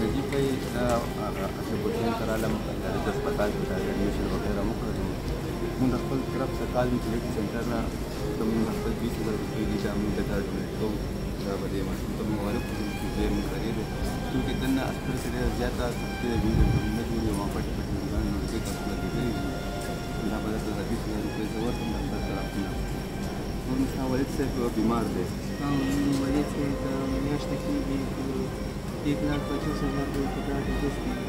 نجیب بھائی اسے حسین سره د هسپتال کې د ایډمیشن وغیره مو کړی موږ د خپل طرف څخه کال میوټیلیټي سنټر نه کوم خپل 20,000 روپۍ دي دا موږ ته ډونیټ کوو دا به دې ماشوم ته موږ ورکړو چې ډېر موږ کړی دی چونکې دننه اسپل کې ډېره زیاته سختي د ویډیو نه جوړي او پټ پټ ویډیوګانې نو دې تاسو ته لیدلي دي دا به درته د 20,000 روپۍ زه ورکړم د خپل طرف نه نور ستا والد صاحب بیمار دی والد صاحب میاشته کېږي 1,50,000 روپۍ په ډاډ ټیسټ کېږي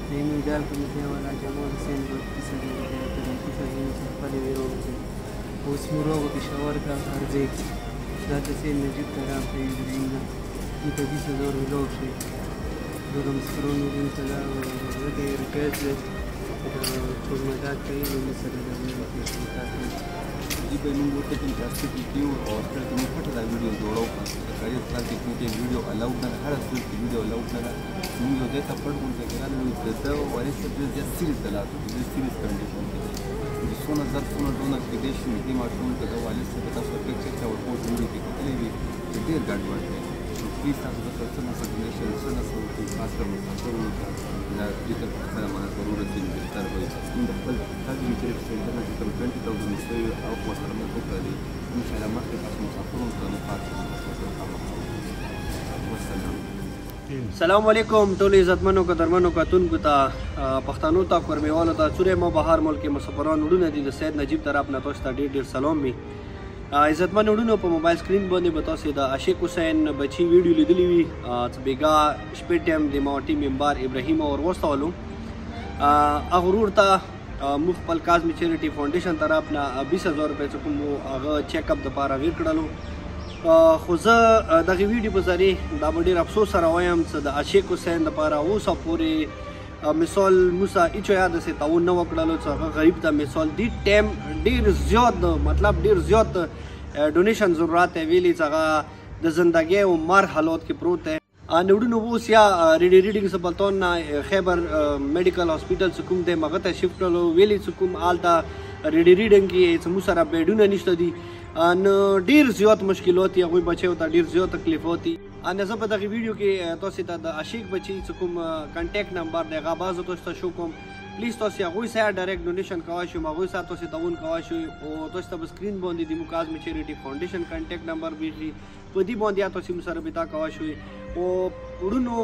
زمین جال په متیا والا جمال حسین په 30,000 روپۍ 30,000 څخه خپلې ویروړو اوس مې روغ پېښور کا هر ځای کې دا د سید نجیب ته راغلی نه دلته 20,000 ویلوړ شي دغه مسکرونو دلته دا ځکه یې ریکویسټ دی خدمتات کوي نو موږ سره د जी भाई मूंग बोलते हैं कि वीडियो और फिर तुम्हें फट रहा वीडियो जोड़ो कई तरह की क्योंकि वीडियो अलाउड ना हर स्कूल की वीडियो अलाउड ना मूंग जो जैसा पढ़ बोल के करा लो जैसा वाले सब जो सीरीज चला तो जो सीरीज कंडीशन जो सोना जब सोना दोनों एप्लीकेशन की माशूम के वाले से पता सब पिक्चर का और पोस्ट वीडियो की कितने भी देर गार्ड बात है प्लीज आप बस सना सब्मिशन सना सब की खास कर मुसाफिरों का ना जितना पैसा हमारा जरूरत है बेहतर हो इन दफल ताकि मुझे सेंटर में जितना 20,000 से और मसला में को करी इंशाल्लाह मत के पास मुसाफिरों का मुखात والسلام السلام علیکم ټول عزتمنو قدرمنو کتونکو ته پښتنو ته کورمیوالو ته سوره مو بهر ملک مسافران وډونه دي د سید نجیب طرف نه تاسو ته ډیر سلام می عزتمن وډونو په موبایل سکرین باندې به تاسو د عاشق حسین بچی ویډیو لیدلی وي چې بیګا شپټم د ماټي ممبر ابراهیم اور وستولو اغرور ته مو خپل کاظمی چیریټي فاونډیشن طرف نه 20,000 روپۍ کوم هغه چیک اپ د پاره ویر کړلو خو زه دغه ویډیو په ذریعه دا به ډېر افسوس سره وایم چې د عاشق حسین دپاره اوسه پورې مثال موسی هیڅ یاد سې تعاون نه وکړلو چې هغه غریب ته مثال دې ټایم ډېر زیات مطلب ډېر زیات ډونیشن ضرورت دی ویلي چې هغه د زندګۍ او مر حالات کې پروت دی نوډونو اوس یا ریډینګ سپلتون نه خیبر میډیکل هاسپیټل چې کوم دی هغه ته شفټ کړلو ویلي چې کوم هلته ریډینګ کې چې موږ سره بیډونه نشته دي نو ډیر زیات مشکلات یې هغوی بچیو ته ډیر زیات تکلیفات دي زه په دغه ویډیو کې تاسو ته د عاشق بچي چې کوم کنټیکټ نمبر دی هغه بعضو تاسو ته شو کوم پلیز تاسو هغوی سره ډایرکټ ډونیشن کوای شئ هغوی سره تاسو تعاون کوای شئ او تاسو ته په سکرین باندې د کاظمی چیریټي فاونډیشن کنټیکټ نمبر بیخي په دې باندې تاسو موږ سره رابطه کوای شئ او وړونو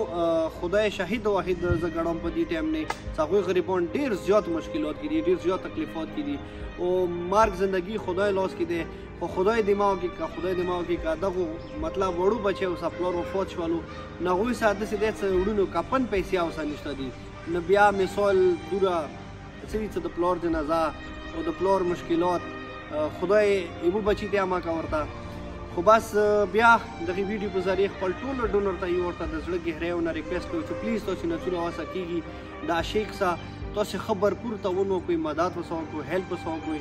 خدای شهید واحد زه ګڼم په دې ټایم نه چې هغوی غریبان ډېر زیات مشکلات کې دي ډېر زیات تکلیفات کې دي او مرګ زندگی خدای لاس کې دی خو خدای دماغ کې که خدای دماغ کې که دغه مطلب وړو بچی اوسه پلار وفات شولو نو هغوی سره داسې دی چې وړونو کفن پیسې اوسه نشته دي نو بیا مثال دوره څه وي چې د پلار جنازه او د پلار مشکلات خدای یو بچي دی ما که ورته خو بس بیا دغه ویډیو په ذریعه خپل ټول ډونر ته یو ورته د زړه ګهرایونه ریکویسټ کوي چې پلیز تاسو نڅونه واسه کیږي د عاشق سره تاسو خبر پور ته ونه کوئی مدد وسو کوئی هیلپ وسو کوئی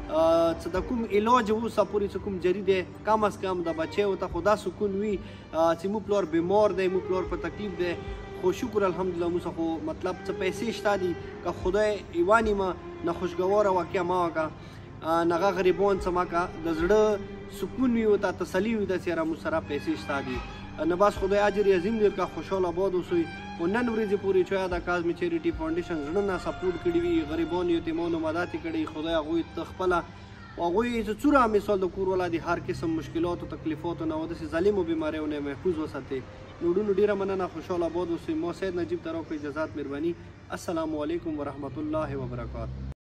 چې د کوم علاج اوسه پورې چې کوم جری دی کم از کم د بچیو ته خدا سکون وي چې مو پلار بیمار دی مو پلار په تکلیف دی خو شکر الحمدلله موږ خو مطلب څه پیسې شته دي که خدای ایواني ما نه خوشګواره واقع ما وکړه نغه غریبان څه ما که د زړه سکون وي ورته تسلي وي داسې یاره موږ سره پیسې شته دي نه بس خدای اجر عظیم درکړه خوشحاله آباد اوسئ خو نن ورځې پورې چې د کاظمی چیریټي فاونډیشن زړه نه سپورټ کړي وي غریبانو یتیمانو مدد یې کړی خدای هغوی ته خپله هغوی چې څومره مثال د کور والا دي هر قسم مشکلاتو تکلیفاتو نه او داسې ظالمو بیماریو نه محفوظ وساتئ نو وړونو ډېره مننه خوشحاله آباد اوسئ ما سید نجیب طرف اجازات مهرباني السلام علیکم ورحمت الله وبرکاته